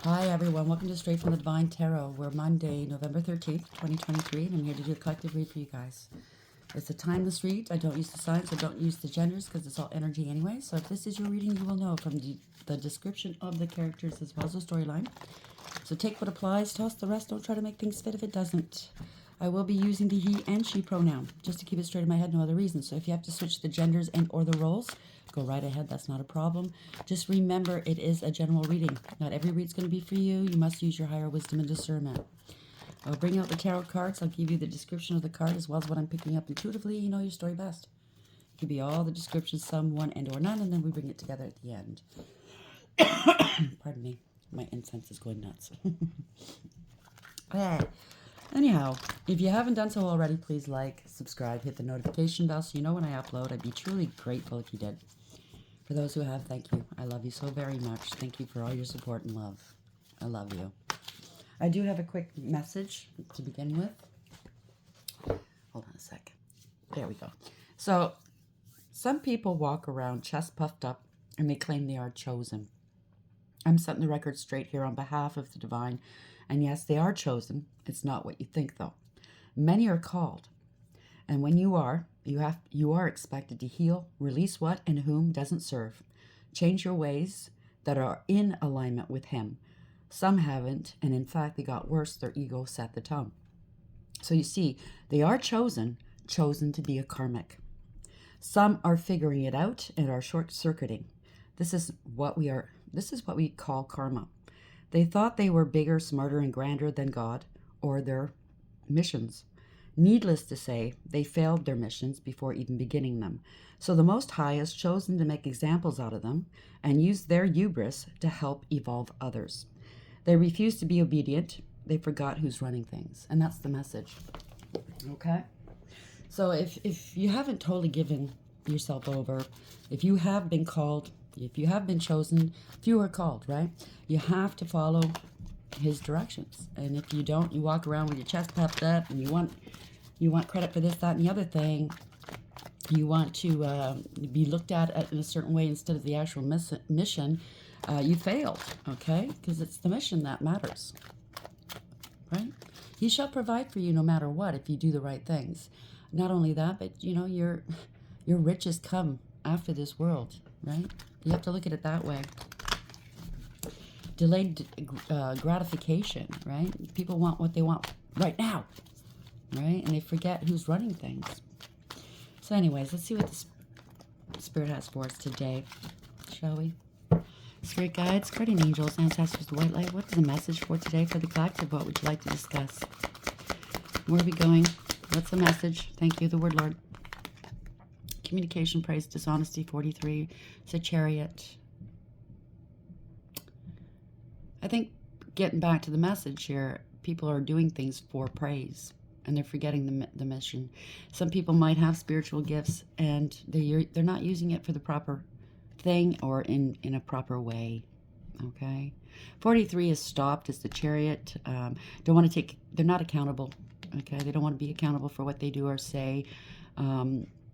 Hi everyone, welcome to Straight from the Divine Tarot. We're Monday, November 13th, 2023, and I'm here to do a collective read for you guys. It's a timeless read. I don't use the signs, I don't use the genders because it's all energy anyway. So if this is your reading, you will know from the description of the characters as well as the storyline. So take what applies, toss the rest, don't try to make things fit if it doesn't. I will be using the he and she pronoun, just to keep it straight in my head, no other reason. So if you have to switch the genders and or the roles, go right ahead, that's not a problem. Just remember, it is a general reading. Not every read's going to be for you. You must use your higher wisdom and discernment. I'll bring out the tarot cards. I'll give you the description of the card as well as what I'm picking up intuitively. You know your story best. It could be all the descriptions, some, one, and or none, and then we bring it together at the end. Pardon me. My incense is going nuts. Anyhow, if you haven't done so already, please like, subscribe, hit the notification bell so you know when I upload. I'd be truly grateful if you did. For those who have, thank you. I love you so very much. Thank you for all your support and love. I love you. I do have a quick message to begin with. Hold on a sec. There we go. So, some people walk around chest puffed up and they claim they are chosen. I'm setting the record straight here on behalf of the divine. And yes, they are chosen. It's not what you think, though. Many are called. And when you are expected to heal, release what and whom doesn't serve. Change your ways that are in alignment with him. Some haven't, and in fact, they got worse. Their ego set the tone. So you see, they are chosen to be a karmic. Some are figuring it out and are short-circuiting. This is what we call karma. They thought they were bigger, smarter, and grander than God or their missions. Needless to say, they failed their missions before even beginning them. So the Most High has chosen to make examples out of them and use their hubris to help evolve others. They refused to be obedient. They forgot who's running things. And that's the message. Okay? So if you haven't totally given yourself over, if you have been called, if you have been chosen, few are called, right? You have to follow his directions. And if you don't, you walk around with your chest puffed up and you want credit for this, that, and the other thing. You want to be looked at in a certain way instead of the actual mission. You failed, okay? Because it's the mission that matters, right? He shall provide for you no matter what if you do the right things. Not only that, but your riches come after this world, right? You have to look at it that way. Delayed gratification, right? People want what they want right now, right? And they forget who's running things. So anyways, let's see what the Spirit has for us today, shall we? Spirit guides, guardian angels, ancestors, the white light, what is the message for today for the collective? What would you like to discuss? Where are we going? What's the message? Thank you, the word Lord. Communication, praise, dishonesty, 43. It's a Chariot. I think getting back to the message here, people are doing things for praise and they're forgetting the mission. Some people might have spiritual gifts and they're not using it for the proper thing or in a proper way. Okay. 43 is stopped as the Chariot. Don't want to take, they're not accountable. Okay. They don't want to be accountable for what they do or say.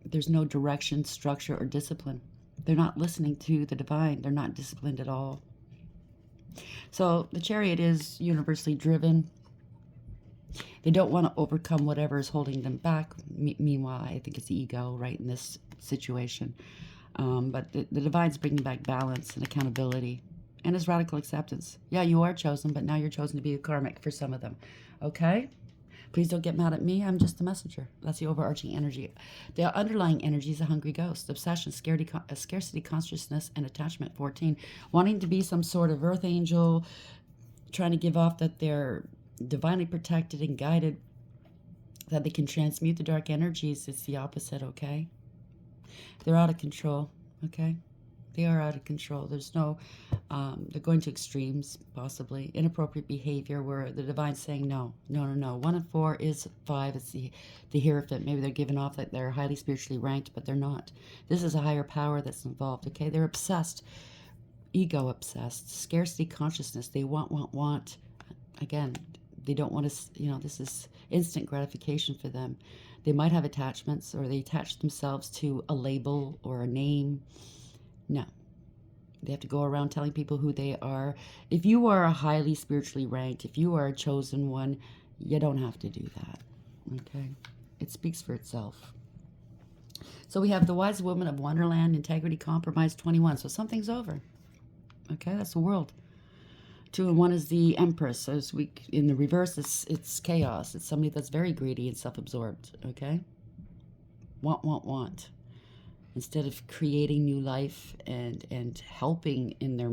There's no direction, structure, or discipline. They're not listening to the divine. They're not disciplined at all. So the Chariot is universally driven. They don't want to overcome whatever is holding them back. Meanwhile, I think it's the ego, right, in this situation. But the divine's bringing back balance and accountability and his radical acceptance. Yeah, you are chosen, but now you're chosen to be a karmic for some of them. Okay? Please don't get mad at me. I'm just the messenger. That's the overarching energy. The underlying energy is a hungry ghost, obsession, scarcity consciousness, and attachment. 14. Wanting to be some sort of earth angel, trying to give off that they're divinely protected and guided, that they can transmute the dark energies. It's the opposite, okay? They're out of control, okay? They are out of control. There's no, they're going to extremes, possibly. Inappropriate behavior where the divine's saying no. 1 and 4 is 5. It's the Hierophant. Maybe they're giving off that they're highly spiritually ranked, but they're not. This is a higher power that's involved, okay? They're obsessed. Ego obsessed. Scarcity consciousness. They want. Again, they don't want to, this is instant gratification for them. They might have attachments or they attach themselves to a label or a name. No. They have to go around telling people who they are. If you are a highly spiritually ranked, if you are a chosen one, you don't have to do that. Okay? It speaks for itself. So we have the wise woman of Wonderland, integrity, compromise, 21. So something's over. Okay? That's the world. 2 and 1 is the Empress. As we in the reverse, it's chaos. It's somebody that's very greedy and self-absorbed. Okay? Want. Instead of creating new life and helping in their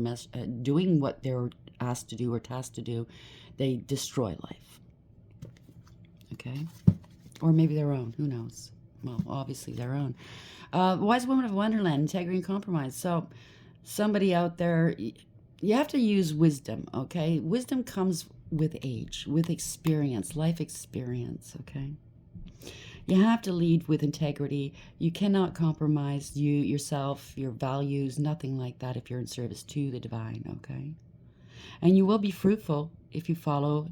doing what they're asked to do or tasked to do, they destroy life. Okay? Or maybe their own. Who knows? Well, obviously their own. Wise woman of Wonderland, integrity and compromise. So somebody out there, you have to use wisdom, okay? Wisdom comes with age, with experience, life experience, okay? You have to lead with integrity. You cannot compromise yourself, your values, nothing like that if you're in service to the divine, okay? And you will be fruitful if you follow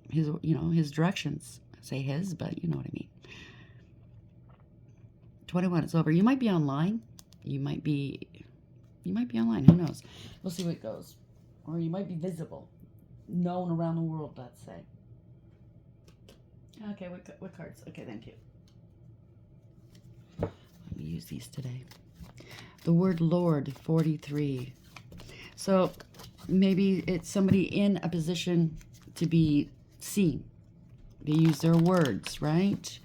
his directions. I say his, but you know what I mean. 21, it's over. You might be online. You might be online. Who knows? We'll see what it goes. Or you might be visible, known around the world, let's say. Okay, what cards? Okay, thank you. Let me use these today. The word Lord, 43. So maybe it's somebody in a position to be seen. They use their words, right?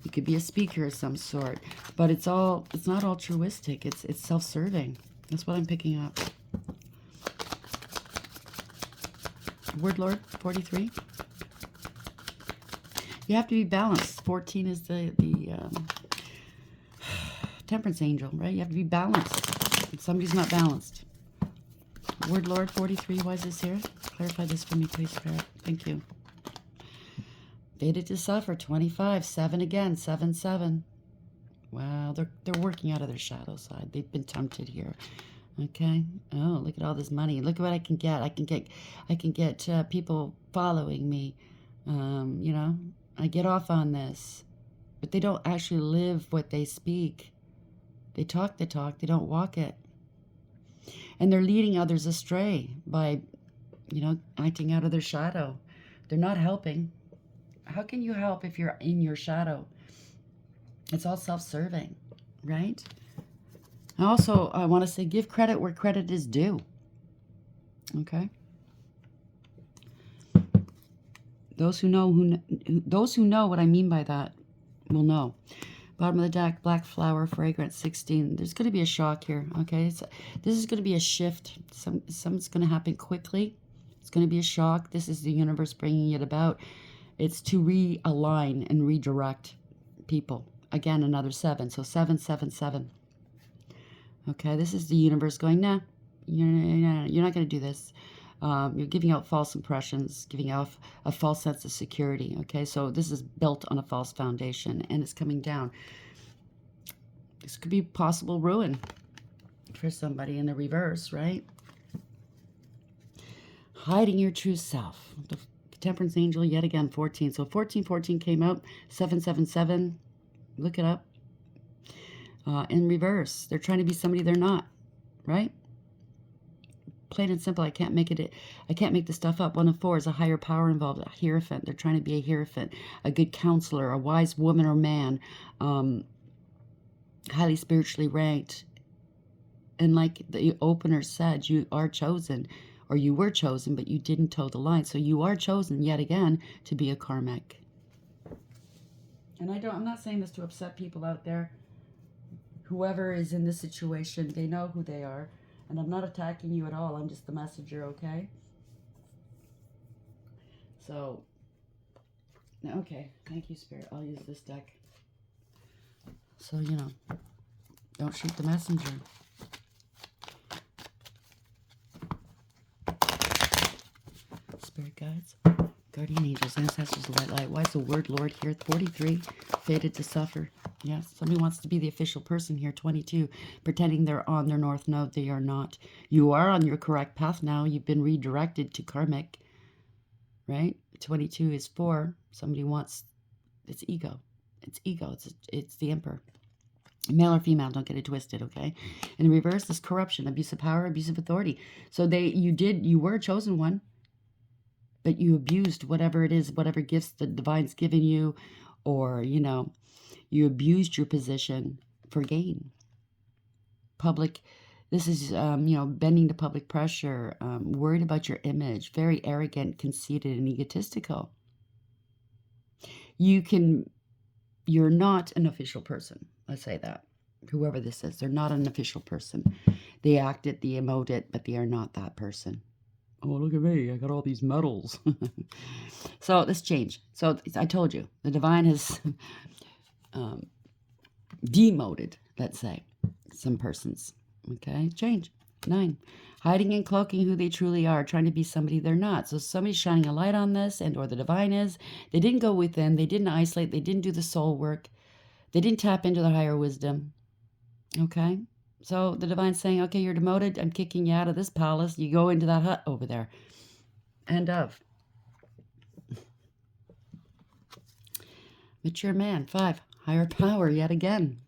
You could be a speaker of some sort, but it's not altruistic. It's self-serving. That's what I'm picking up. Word Lord, 43. You have to be balanced. 14 is the temperance angel, right? You have to be balanced. If somebody's not balanced. Word Lord, 43. Why is this here? Clarify this for me, please, Spirit. Thank you. Fated to suffer, 25. 7 again. 7, 7. Wow, they're working out of their shadow side. They've been tempted here. Okay. Oh, look at all this money. Look at what I can get. I can get people following me. I get off on this, but they don't actually live what they speak. They talk the talk, they don't walk it. And they're leading others astray by, acting out of their shadow. They're not helping. How can you help if you're in your shadow? It's all self-serving, right? Also, I want to say give credit where credit is due. Okay? Those who know what I mean by that will know. Bottom of the deck, black flower, fragrance, 16. There's going to be a shock here, okay? This is going to be a shift. Something's going to happen quickly. It's going to be a shock. This is the universe bringing it about. It's to realign and redirect people. Again, another 7. So 7, 7, 7. Okay, this is the universe going, nah, you're not going to do this. You're giving out false impressions, giving out a false sense of security. Okay, so this is built on a false foundation, and it's coming down. This could be possible ruin for somebody in the reverse, right? Hiding your true self. The temperance angel, yet again, 14. So 14 came out, 777. Look it up. In reverse, they're trying to be somebody they're not, right? Plain and simple. I can't make this stuff up. 1 and 4 is a higher power involved, a hierophant. They're trying to be a hierophant, a good counselor, a wise woman or man, highly spiritually ranked. And like the opener said, you are chosen, or you were chosen, but you didn't toe the line. So you are chosen yet again to be a karmic. And I'm not saying this to upset people out there. Whoever is in this situation, they know who they are. And I'm not attacking you at all. I'm just the messenger, okay? So, okay. Thank you, Spirit. I'll use this deck. So, don't shoot the messenger. Spirit guides, guardian angels, ancestors, white light. Why is the word Lord here? 43, fated to suffer. Yes, somebody wants to be the official person here. 22, pretending they're on their north node. They are not. You are on your correct path now. You've been redirected to karmic, right? 22 is 4. Somebody wants, it's ego. It's ego. It's the emperor. Male or female, don't get it twisted, okay? In the reverse is corruption, abuse of power, abuse of authority. So you were a chosen one, but you abused whatever it is, whatever gifts the divine's given you, or, you abused your position for gain. This is, bending to public pressure, worried about your image, very arrogant, conceited, and egotistical. You're not an official person. Let's say that. Whoever this is, they're not an official person. They act it, they emote it, but they are not that person. Oh, look at me. I got all these medals. So this change. So I told you, the divine has demoted, let's say, some persons. Okay, change. 9. Hiding and cloaking who they truly are, trying to be somebody they're not. So somebody's shining a light on this, and or the divine is. They didn't go within. They didn't isolate. They didn't do the soul work. They didn't tap into the higher wisdom. Okay? So the divine's saying, okay, you're demoted. I'm kicking you out of this palace. You go into that hut over there. End of. Mature man. 5. Higher power yet again.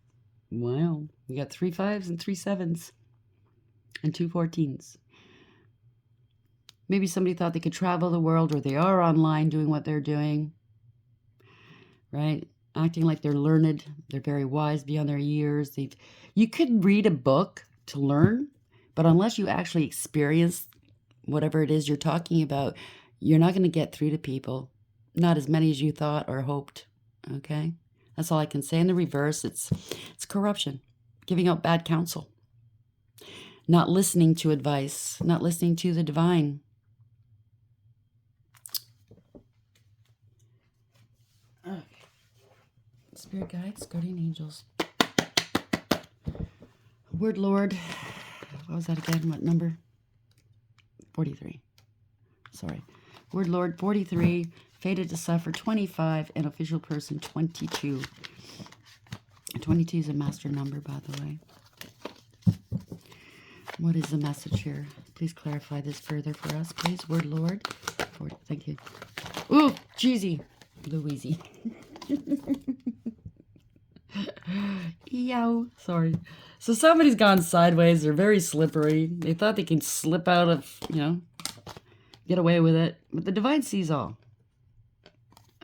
Wow. We got 3 5s and 3 7s. And 2 14s. Maybe somebody thought they could travel the world, or they are online doing what they're doing. Right? Acting like they're learned. They're very wise beyond their years. You could read a book to learn, but unless you actually experience whatever it is you're talking about, you're not going to get through to people. Not as many as you thought or hoped. Okay? That's all I can say. In the reverse, it's corruption. Giving out bad counsel. Not listening to advice. Not listening to the divine. Okay. Spirit guides, guardian angels. Word Lord. What was that again? What number? 43. Sorry. Word Lord 43. Fated to suffer 25. And official person 22. 22 is a master number, by the way. What is the message here? Please clarify this further for us, please. Word Lord. Thank you. Ooh, cheesy. Louise. Yow. Sorry. So somebody's gone sideways. They're very slippery. They thought they can slip out of, get away with it. But the divine sees all.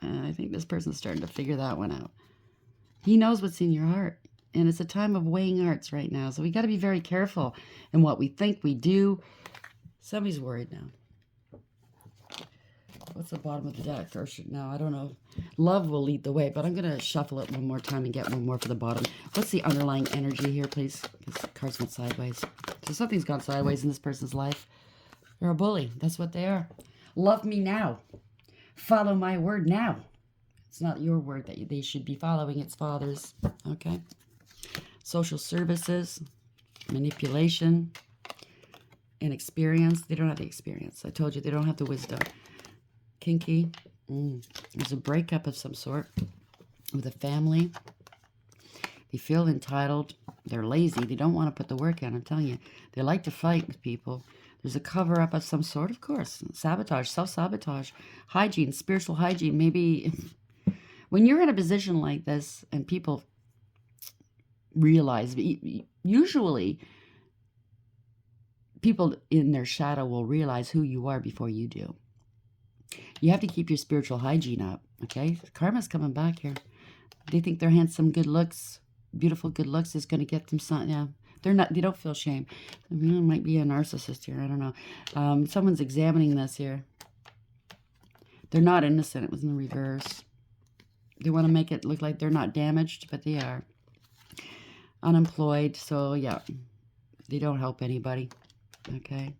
I think this person's starting to figure that one out. He knows what's in your heart. And it's a time of weighing arts right now. So we got to be very careful in what we think we do. Somebody's worried now. What's the bottom of the deck? Or no, I don't know. Love will lead the way, but I'm going to shuffle it one more time and get one more for the bottom. What's the underlying energy here, please? Because cards went sideways. So something's gone sideways in this person's life. They're a bully. That's what they are. Love me now. Follow my word now. It's not your word that they should be following. It's Father's. Okay? Social services, manipulation, and experience. They don't have the experience. I told you they don't have the wisdom. Kinky. There's a breakup of some sort with a family. They feel entitled. They're lazy. They don't want to put the work in. I'm telling you. They like to fight with people. There's a cover-up of some sort, of course. Sabotage, self-sabotage, hygiene, spiritual hygiene. Maybe when you're in a position like this and people realize, usually people in their shadow will realize who you are before you do. You have to keep your spiritual hygiene up, okay? Karma's coming back here. They think their handsome good looks, beautiful good looks is going to get them something. Yeah, they don't feel shame. I mean, it might be a narcissist here. I don't know. Someone's examining this here. They're not innocent. It was in the reverse. They want to make it look like they're not damaged, but they are. Unemployed, so yeah, they don't help anybody, okay?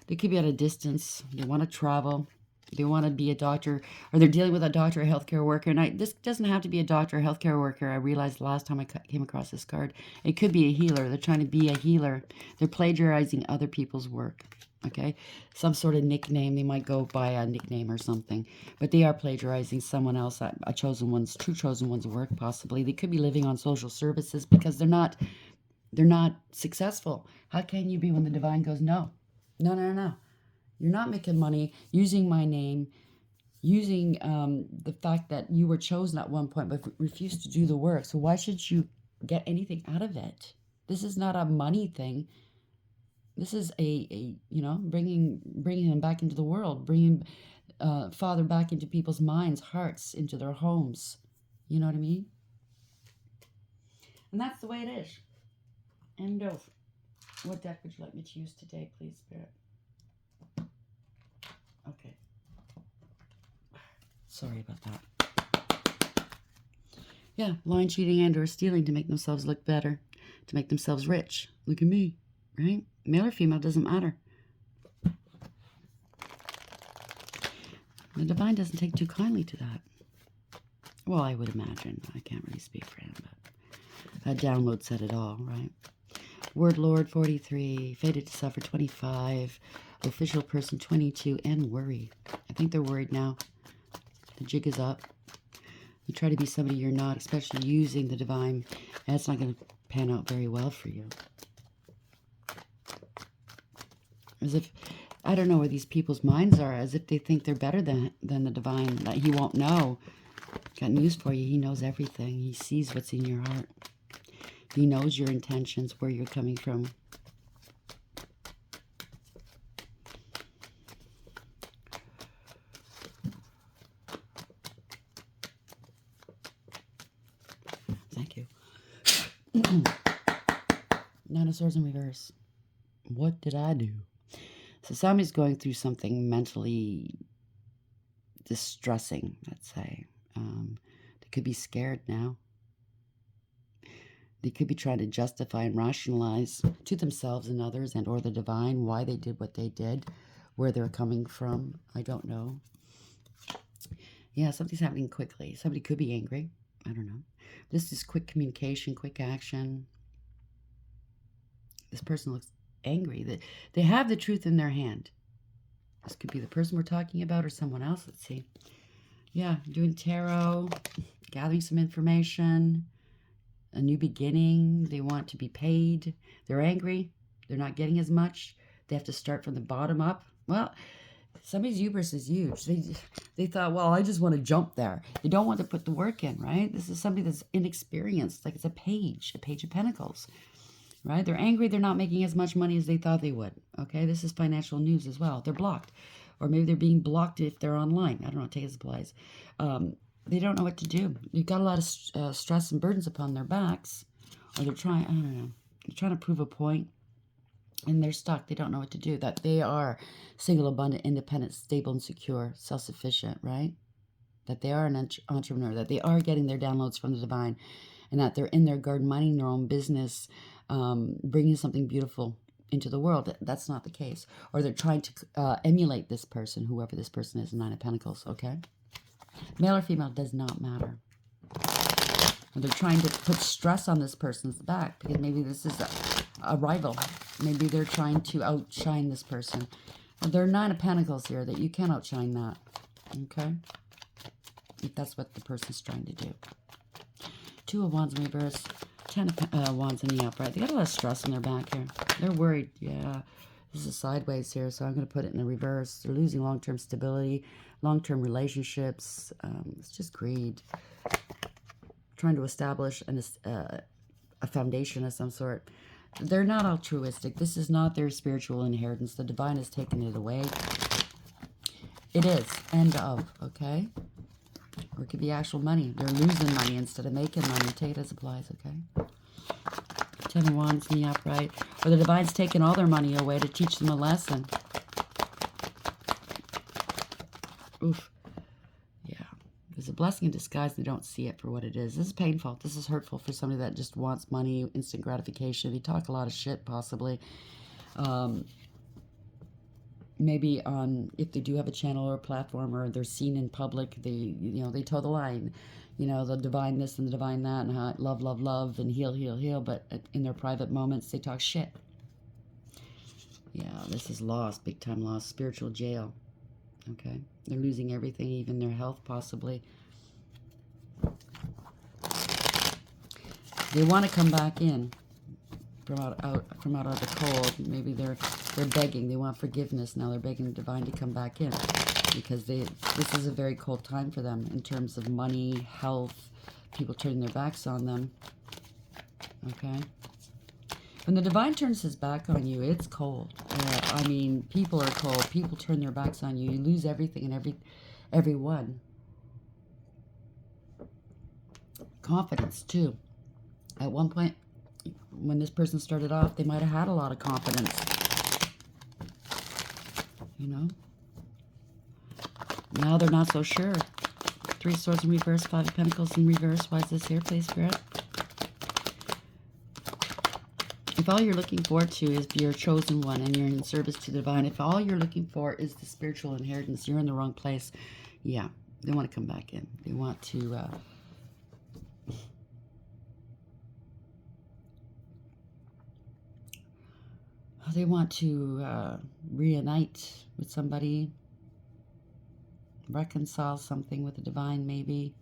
They could be at a distance. They want to travel. They want to be a doctor, or they're dealing with a doctor or healthcare worker. And this doesn't have to be a doctor or healthcare worker. I realized the last time I came across this card. It could be a healer. They're trying to be a healer. They're plagiarizing other people's work, okay? Some sort of nickname. They might go by a nickname or something. But they are plagiarizing someone else, two chosen one's work, possibly. They could be living on social services because they're not successful. How can you be when the divine goes, no? No. You're not making money using my name, using the fact that you were chosen at one point but refused to do the work. So why should you get anything out of it. This is not a money thing. This is a you know, bringing them back into the world, bringing Father back into people's minds, hearts, into their homes. You know what I mean? And that's the way it is. End of. What deck would you like me to use today, please, Spirit? Okay. Sorry about that. Yeah, lying, cheating, and or stealing to make themselves look better, to make themselves rich. Look at me, right? Male or female, doesn't matter. The divine doesn't take too kindly to that. Well, I would imagine. I can't really speak for him, but a download said it all, right? Word Lord 43, fated to suffer 25, official person 22, and worry. I think they're worried now. The jig is up. You try to be somebody you're not, especially using the divine, and it's not going to pan out very well for you. As if, I don't know where these people's minds are, as if they think they're better than the divine, that he won't know. Got news for you. He knows everything. He sees what's in your heart. He knows your intentions, where you're coming from. Thank you. Nine of Swords in reverse. What did I do? So somebody's going through something mentally distressing, let's say. They could be scared now. They could be trying to justify and rationalize to themselves and others and or the divine why they did what they did, where they're coming from. I don't know. Yeah, something's happening quickly. Somebody could be angry. I don't know. This is quick communication, quick action. This person looks angry. They have the truth in their hand. This could be the person we're talking about or someone else. Let's see. Yeah, doing tarot, gathering some information, a new beginning. They want to be paid. They're angry. They're not getting as much. They have to start from the bottom up. Well, somebody's hubris is huge. They thought, well, I just want to jump there. They don't want to put the work in, right? This is somebody that's inexperienced. Like it's a page of pentacles, right? They're angry. They're not making as much money as they thought they would. Okay, this is financial news as well. They're blocked. Or maybe they're being blocked if they're online. I don't know, take it as applies. They don't know what to do. They've got a lot of stress and burdens upon their backs. Or they're trying, I don't know, they're trying to prove a point. And they're stuck. They don't know what to do. That they are single, abundant, independent, stable, and secure, self-sufficient, right? That they are an entrepreneur. That they are getting their downloads from the divine. And that they're in their garden, minding their own business, bringing something beautiful into the world. That's not the case. Or they're trying to emulate this person, whoever this person is, Nine of Pentacles, okay? Male or female does not matter. Or they're trying to put stress on this person's back because maybe this is a rival. Maybe they're trying to outshine this person. There are Nine of Pentacles here that you can't outshine that, okay? If that's what the person's trying to do. Two of Wands in reverse. 10 of Wands in the upright. They got a lot of stress on their back here. They're worried. Yeah, this is sideways here, so I'm going to put it in the reverse. They're losing long-term stability, long-term relationships. It's just greed. Trying to establish a foundation of some sort. They're not altruistic. This is not their spiritual inheritance. The divine has taken it away. It is. End of. Okay? Or it could be actual money. They're losing money instead of making money. Take it as applies, okay? 10 of Wands in the upright. Or the divine's taking all their money away to teach them a lesson. Oof. Yeah. There's a blessing in disguise. They don't see it for what it is. This is painful. This is hurtful for somebody that just wants money, instant gratification. They talk a lot of shit, possibly. Maybe on, if they do have a channel or a platform or they're seen in public, they toe the line, the divine this and the divine that, and how love, love, love, and heal, heal, heal. But in their private moments, they talk shit. Yeah, this is loss, big time loss, spiritual jail. Okay, they're losing everything, even their health, possibly. They want to come back in from out of the cold. Maybe they're begging. They want forgiveness. Now they're begging the divine to come back in because this is a very cold time for them in terms of money, health, people turning their backs on them. okay? When the divine turns his back on you, it's cold. I mean, people are cold. People turn their backs on you. You lose everything and everyone. Confidence, too. At one point, when this person started off, they might have had a lot of confidence. You know? Now they're not so sure. 3 Swords in reverse, 5 of Pentacles in reverse. Why is this here, please, Spirit? If all you're looking forward to is your chosen one and you're in service to the divine, if all you're looking for is the spiritual inheritance, you're in the wrong place. Yeah, they want to come back in. They want to... they want to reunite with somebody, reconcile something with the divine, maybe.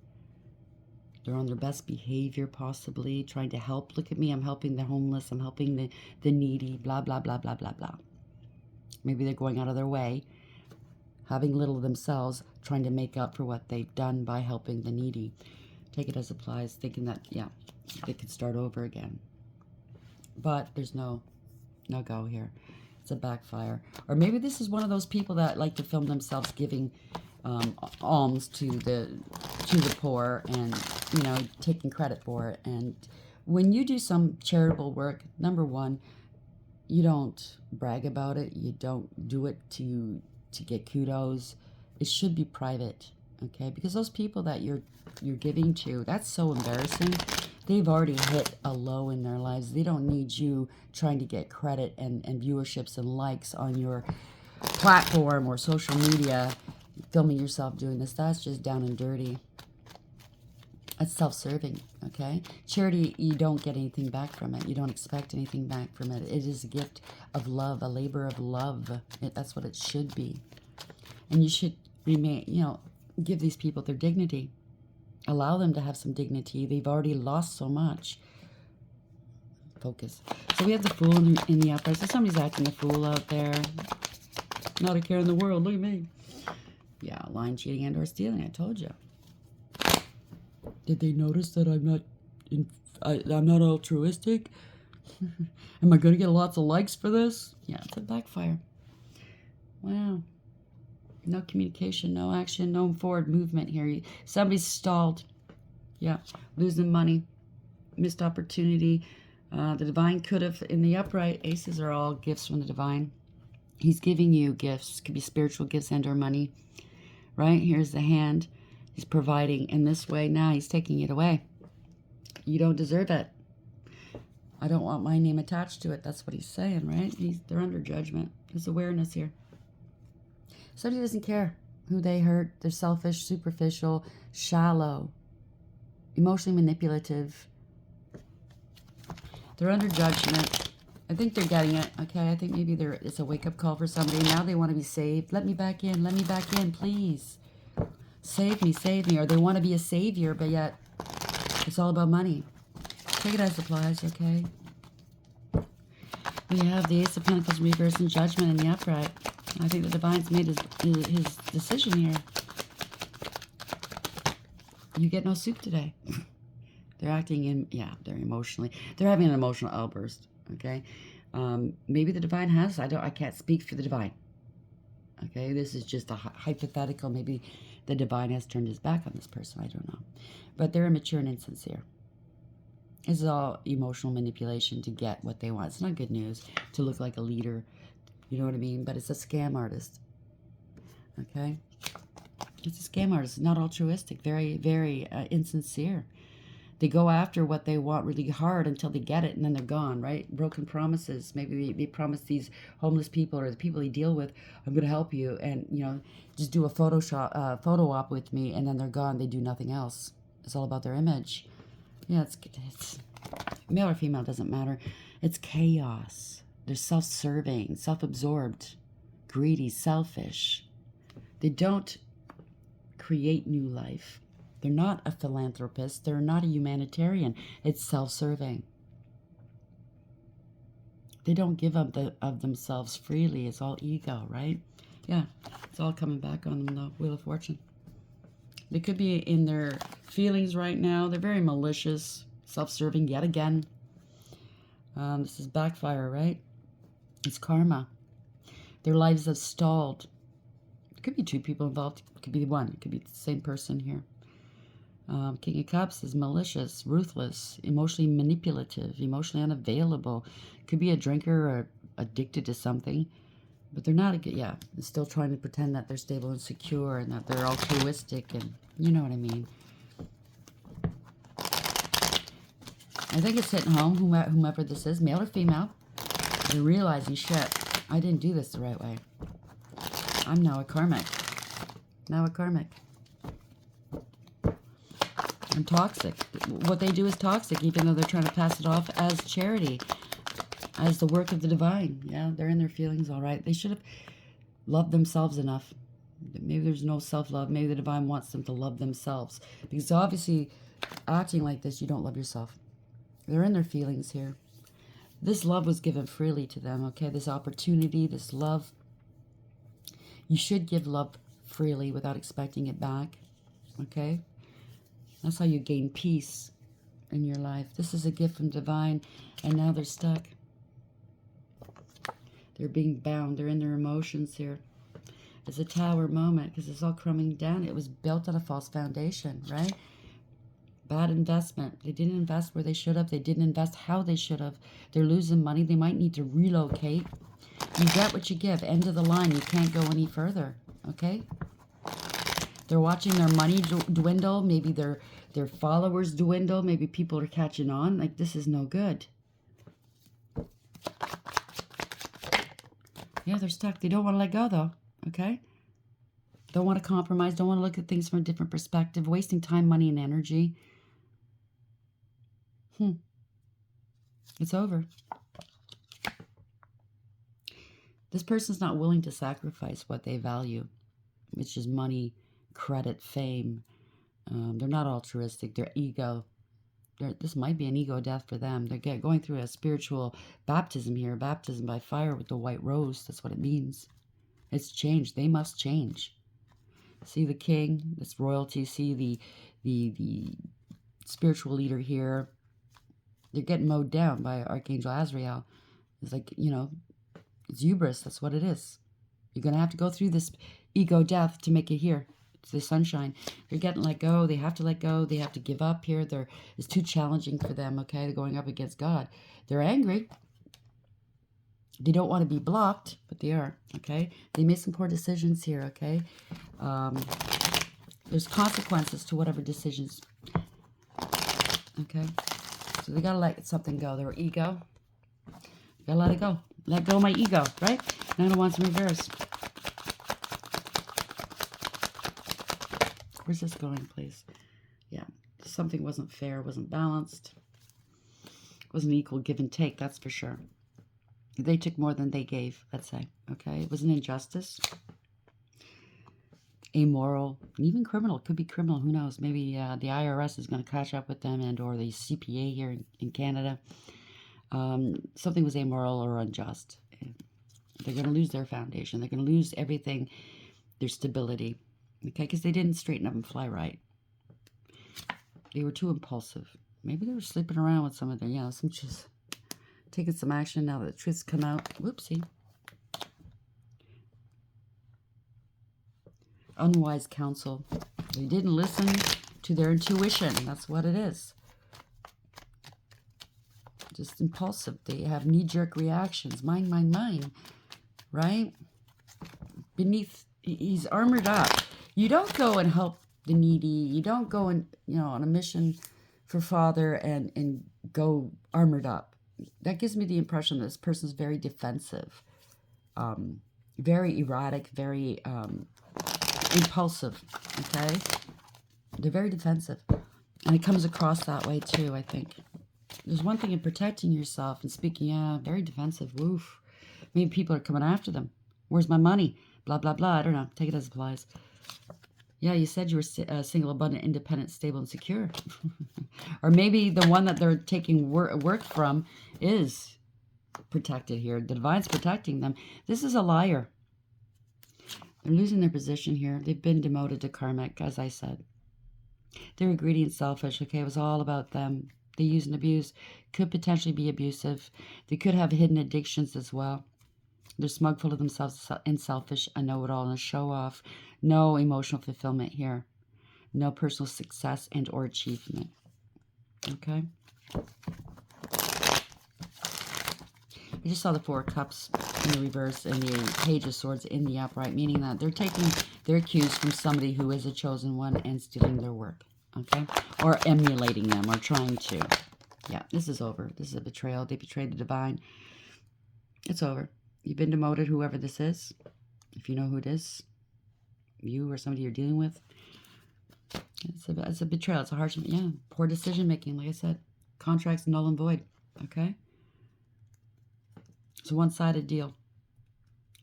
They're on their best behavior, possibly, trying to help. Look at me, I'm helping the homeless, I'm helping the needy, blah, blah, blah, blah, blah, blah. Maybe they're going out of their way, having little themselves, trying to make up for what they've done by helping the needy. Take it as applies, thinking that, yeah, they could start over again. But there's no go here. It's a backfire. Or maybe this is one of those people that like to film themselves giving alms to the poor and, you know, taking credit for it. And when you do some charitable work, number one, you don't brag about it. You don't do it to get kudos. It should be private, okay? Because those people that you're giving to, that's so embarrassing. They've already hit a low in their lives. They don't need you trying to get credit and viewerships and likes on your platform or social media, filming yourself doing this. That's just down and dirty. That's self-serving, okay? Charity, you don't get anything back from it. You don't expect anything back from it. It is a gift of love, a labor of love. That's what it should be. And you should remain, you know, give these people their dignity. Allow them to have some dignity. They've already lost so much. Focus. So we have the Fool in the upright. So somebody's acting a fool out there. Not a care in the world. Look at me. Yeah, lying, cheating, and or stealing. I told you. Did they notice that I'm not altruistic? Am I going to get lots of likes for this? Yeah, it's a backfire. Wow. No communication, no action, no forward movement here. Somebody's stalled. Yeah, losing money, missed opportunity. The divine could have, in the upright, aces are all gifts from the divine. He's giving you gifts. Could be spiritual gifts and or money. Right? Here's the hand. He's providing in this way. Now he's taking it away. You don't deserve it. I don't want my name attached to it. That's what he's saying, right? They're under judgment. There's awareness here. Somebody doesn't care who they hurt. They're selfish, superficial, shallow, emotionally manipulative. They're under judgment. I think they're getting it, okay? I think maybe it's a wake-up call for somebody. Now they want to be saved. Let me back in. Let me back in, please. Save me, save me. Or they want to be a savior, but yet it's all about money. Take it as applies, okay? We have the Ace of Pentacles reverse and Judgment in the upright. I think the divine's made his decision here. You get no soup today. They're acting in, yeah, they're emotionally. They're having an emotional outburst, okay? Maybe the divine has, I can't speak for the divine. Okay, this is just a hypothetical. Maybe the divine has turned his back on this person. I don't know. But they're immature and insincere. This is all emotional manipulation to get what they want. It's not good news to look like a leader. You know what I mean? But it's a scam artist. Okay? It's a scam artist. Not altruistic. Very, very insincere. They go after what they want really hard until they get it, and then they're gone, right? Broken promises. Maybe they promise these homeless people or the people they deal with, I'm going to help you, and, you know, just do a photo op with me, and then they're gone. They do nothing else. It's all about their image. Yeah, it's male or female, doesn't matter. It's chaos. They're self-serving, self-absorbed, greedy, selfish. They don't create new life. They're not a philanthropist. They're not a humanitarian. It's self-serving. They don't give up of themselves freely. It's all ego, right? Yeah, it's all coming back on them, the Wheel of Fortune. They could be in their feelings right now. They're very malicious, self-serving yet again. This is Backfire, right? It's karma. Their lives have stalled. It could be two people involved. It could be one. It could be the same person here. King of Cups is malicious, ruthless, emotionally manipulative, emotionally unavailable. Could be a drinker or addicted to something. But they're not, they're still trying to pretend that they're stable and secure and that they're altruistic and you know what I mean. I think it's hitting home, whomever this is, male or female. They're realizing, shit, I didn't do this the right way. I'm now a karmic. Now a karmic. I'm toxic. What they do is toxic, even though they're trying to pass it off as charity, as the work of the divine. Yeah, they're in their feelings, all right. They should have loved themselves enough. Maybe there's no self-love. Maybe the divine wants them to love themselves. Because obviously, acting like this, you don't love yourself. They're in their feelings here. This love was given freely to them, okay? This opportunity, this love. You should give love freely without expecting it back, okay? That's how you gain peace in your life. This is a gift from divine, and now they're stuck. They're being bound. They're in their emotions here. It's a tower moment because it's all crumbling down. It was built on a false foundation, right? Bad investment. They didn't invest where they should have. They didn't invest how they should have. They're losing money. They might need to relocate. You get what you give. End of the line. You can't go any further, okay? They're watching their money dwindle. Maybe their followers dwindle. Maybe people are catching on. Like, this is no good. Yeah, they're stuck. They don't want to let go, though, okay? Don't want to compromise. Don't want to look at things from a different perspective. Wasting time, money, and energy. It's over. This person's not willing to sacrifice what they value, which is money, credit, fame. They're not altruistic. They're ego. This might be an ego death for them. They're going through a spiritual baptism here. Baptism by fire with the white rose. That's what it means. It's changed. They must change. See the king, this royalty. See the spiritual leader here. They're getting mowed down by Archangel Azrael. It's like, you know, it's hubris. That's what it is. You're going to have to go through this ego death to make it here. It's the sunshine. They're getting let go. They have to let go. They have to give up here. It's too challenging for them, okay? They're going up against God. They're angry. They don't want to be blocked, but they are, okay? They made some poor decisions here, okay? There's consequences to whatever decisions, okay? So they got to let something go. Their ego. Got to let it go. Let go of my ego, right? Now I want some reverse. Where's this going, please? Yeah, something wasn't fair, wasn't balanced. Wasn't equal give and take, that's for sure. They took more than they gave, let's say, okay? It was an injustice. Amoral, and even criminal. It could be criminal, who knows? Maybe the IRS is going to catch up with them, and or the CPA here in Canada. Something was amoral or unjust. They're going to lose their foundation. They're going to lose everything, their stability, okay? Because they didn't straighten up and fly right. They were too impulsive. Maybe they were sleeping around with some of their, some just taking some action now that the truth's come out. Whoopsie. Unwise counsel. They didn't listen to their intuition. That's what it is. Just impulsive. They have knee-jerk reactions. Mine, right? Beneath, he's armored up. You don't go and help the needy. You don't go and, on a mission for Father and go armored up. That gives me the impression that this person's very defensive, very erratic, very impulsive, okay? They're very defensive. And it comes across that way too, I think. There's one thing in protecting yourself and speaking, very defensive, woof. Maybe people are coming after them. Where's my money? Blah, blah, blah. I don't know. Take it as applies. Yeah, you said you were single, abundant, independent, stable, and secure. Or maybe the one that they're taking work from is protected here. The divine's protecting them. This is a liar. They're losing their position here. They've been demoted to karmic, as I said. They were greedy and selfish, okay? It was all about them. They use and abuse. Could potentially be abusive. They could have hidden addictions as well. They're smug, full of themselves, and selfish, a know-it-all, and a show-off. No emotional fulfillment here. No personal success and or achievement. Okay? I just saw the Four of Cups in the reverse and the Page of Swords in the upright, meaning that they're taking their cues from somebody who is a chosen one and stealing their work. Okay? Or emulating them or trying to. Yeah, this is over. This is a betrayal. They betrayed the divine. It's over. You've been demoted, whoever this is. If you know who it is, you or somebody you're dealing with. It's a betrayal. It's a harsh, yeah, poor decision making, like I said. Contracts null and void. Okay? It's a one-sided deal.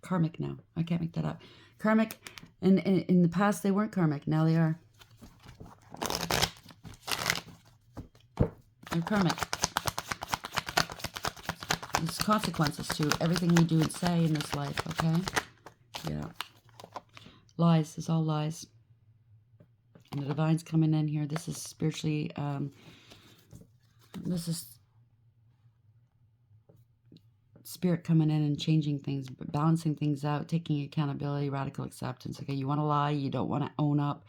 Karmic now. I can't make that up. Karmic, in the past they weren't karmic. Now they are. They're karmic. There's consequences to everything we do and say in this life, okay? Yeah. Lies. It's all lies. And the divine's coming in here. This is spiritually, this is spirit coming in and changing things, balancing things out, taking accountability, radical acceptance. Okay, you want to lie, you don't want to own up.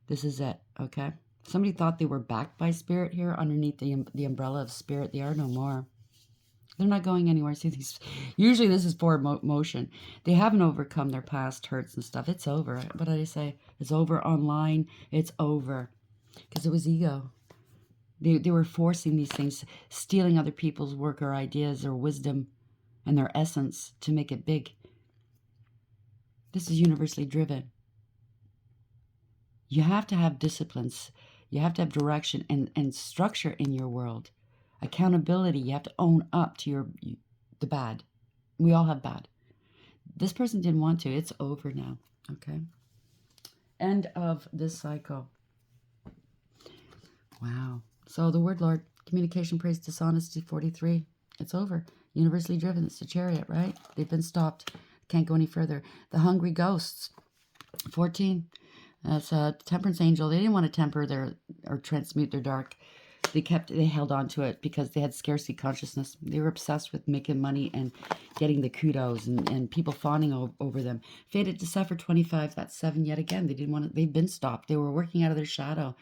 This is it, okay? Somebody thought they were backed by spirit here underneath the umbrella of spirit. They are no more. They're not going anywhere. See, these usually this is for motion. They haven't overcome their past hurts and stuff. It's over. What did I say? It's over online. It's over. Because it was ego. They were forcing these things, stealing other people's work or ideas or wisdom and their essence to make it big. This is universally driven. You have to have disciplines. You have to have direction and structure in your world. Accountability. You have to own up to the bad. We all have bad. This person didn't want to. It's over now. Okay. End of this cycle. Wow. So the word Lord, communication, praise, dishonesty, 43. It's over. Universally driven. It's a chariot, right? They've been stopped. Can't go any further. The hungry ghosts, 14. That's a temperance angel. They didn't want to temper or transmute their dark. They held on to it because they had scarcity consciousness. They were obsessed with making money and getting the kudos and people fawning over them. Fated to suffer, 25. That's 7 yet again. They didn't want to. They've been stopped. They were working out of their shadow,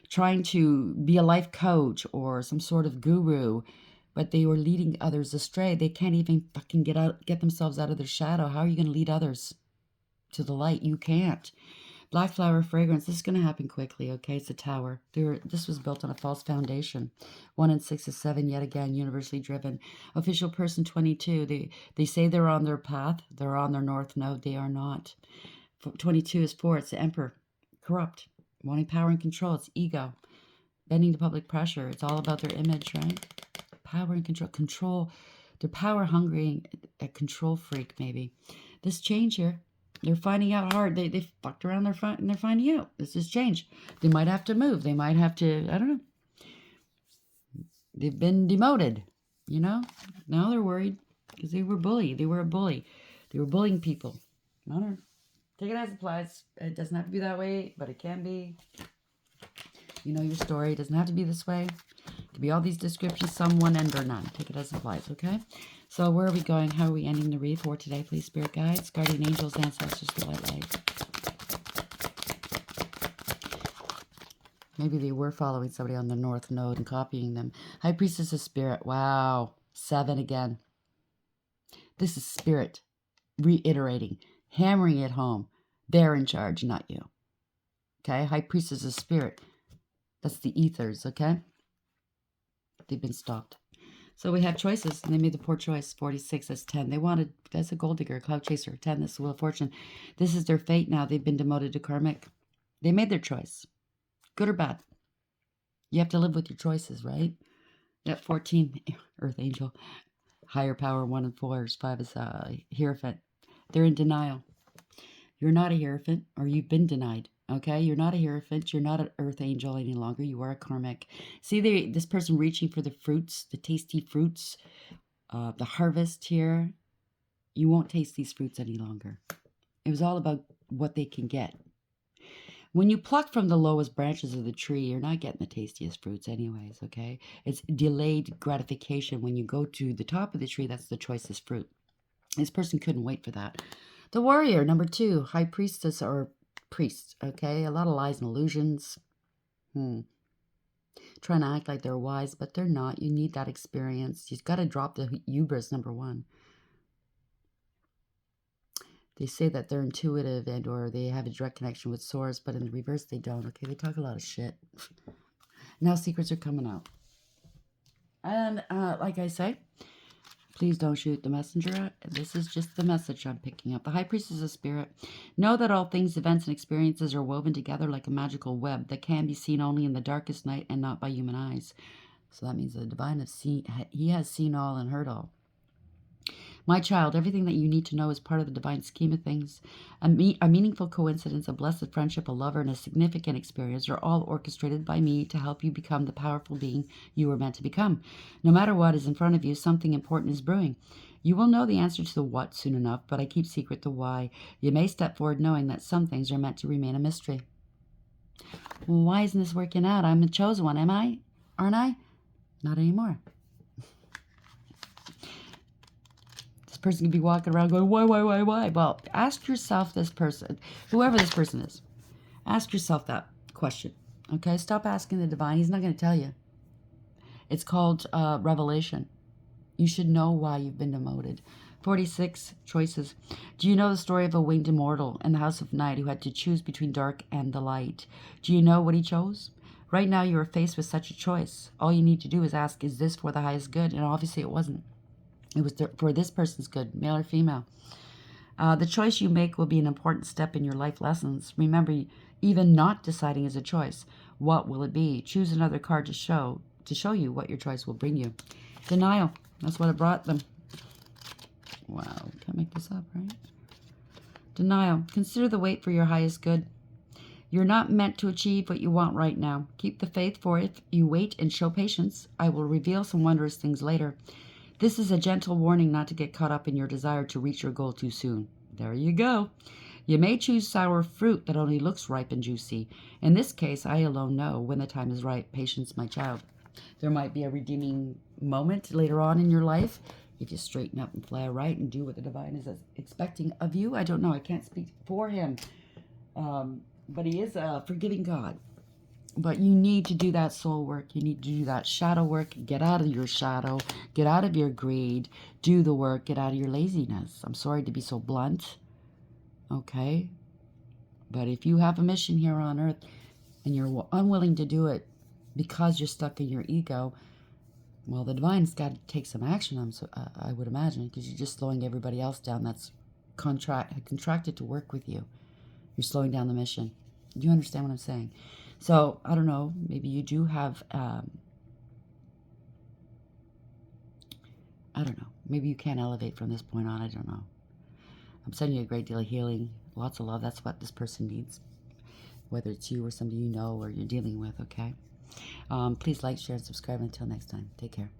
trying to be a life coach or some sort of guru, but they were leading others astray. They can't even fucking get themselves out of their shadow. How are you going to lead others to the light? You can't. Black flower fragrance. This is going to happen quickly, okay? It's a tower. This was built on a false foundation. 1 and 6 is 7, yet again, universally driven. Official person, 22. They say they're on their path. They're on their north node. They are not. 22 is 4. It's the emperor. Corrupt. Wanting power and control. It's ego. Bending to public pressure. It's all about their image, right? Power and control. Control. They're power hungry. A control freak, maybe. This change here. They're finding out hard. They fucked around. They're finding out. This is change. They might have to move. They might have to, I don't know. They've been demoted, you know? Now they're worried because they were bullied. They were a bully. They were bullying people. I don't know. Take it as it applies. It doesn't have to be that way, but it can be. You know your story. It doesn't have to be this way. It could be all these descriptions, some, one, and or none. Take it as it applies, okay? So where are we going? How are we ending the read for today, please? Spirit guides, guardian angels, ancestors, the white light. Maybe they were following somebody on the north node and copying them. High priestess of spirit. Wow. 7 again. This is spirit reiterating, hammering it home. They're in charge, not you. Okay? High priestess of spirit. That's the ethers, okay? They've been stopped. So we have choices, and they made the poor choice. 46, that's 10. They wanted, that's a gold digger, a cloud chaser. 10, this is Wheel of Fortune. This is their fate now. They've been demoted to karmic. They made their choice. Good or bad. You have to live with your choices, right? Yep, 14, Earth Angel. Higher power, 1 and 4. 5 is Hierophant. They're in denial. You're not a Hierophant, or you've been denied. Okay, you're not a Hierophant. You're not an Earth Angel any longer. You are a karmic. See this person reaching for the fruits, the tasty fruits, the harvest here. You won't taste these fruits any longer. It was all about what they can get. When you pluck from the lowest branches of the tree, you're not getting the tastiest fruits anyways, okay? It's delayed gratification. When you go to the top of the tree, that's the choicest fruit. This person couldn't wait for that. The warrior, number 2, high priestess or priest, okay? A lot of lies and illusions. Trying to act like they're wise, but they're not. You need that experience. You've got to drop the hubris, number 1. They say that they're intuitive and or they have a direct connection with source, but in the reverse, they don't, okay? They talk a lot of shit. Now secrets are coming out. And like I say, please don't shoot the messenger. This is just the message I'm picking up. The high priest is a spirit. Know that all things, events, and experiences are woven together like a magical web that can be seen only in the darkest night and not by human eyes. So that means the divine he has seen all and heard all. My child, everything that you need to know is part of the divine scheme of things. A meaningful coincidence, a blessed friendship, a lover, and a significant experience are all orchestrated by me to help you become the powerful being you were meant to become. No matter what is in front of you, something important is brewing. You will know the answer to the what soon enough, but I keep secret the why. You may step forward knowing that some things are meant to remain a mystery. Well, why isn't this working out? I'm the chosen one, am I? Aren't I? Not anymore. Person can be walking around going, why? Well, ask yourself this person, whoever this person is, ask yourself that question, okay? Stop asking the divine. He's not going to tell you. It's called revelation. You should know why you've been demoted. 46 choices. Do you know the story of a winged immortal in the House of Night who had to choose between dark and the light? Do you know what he chose? Right now you are faced with such a choice. All you need to do is ask, is this for the highest good? And obviously it wasn't. It was for this person's good, male or female. The choice you make will be an important step in your life lessons. Remember, even not deciding is a choice. What will it be? Choose another card to show you what your choice will bring you. Denial. That's what it brought them. Wow, can't make this up, right? Denial. Consider the wait for your highest good. You're not meant to achieve what you want right now. Keep the faith, for if you wait and show patience, I will reveal some wondrous things later. This is a gentle warning not to get caught up in your desire to reach your goal too soon. There you go. You may choose sour fruit that only looks ripe and juicy. In this case, I alone know when the time is right. Patience, my child. There might be a redeeming moment later on in your life if you straighten up and fly right and do what the divine is expecting of you. I don't know. I can't speak for him. But he is a forgiving God. But you need to do that soul work. You need to do that shadow work. Get out of your shadow. Get out of your greed. Do the work. Get out of your laziness. I'm sorry to be so blunt. Okay? But if you have a mission here on earth and you're unwilling to do it because you're stuck in your ego, well, the divine's got to take some action, I would imagine, because you're just slowing everybody else down that's contracted to work with you. You're slowing down the mission. Do you understand what I'm saying? So, I don't know, maybe you do have, I don't know, maybe you can't elevate from this point on, I don't know. I'm sending you a great deal of healing, lots of love, that's what this person needs. Whether it's you or somebody you know or you're dealing with, okay? Please like, share, and subscribe. Until next time, take care.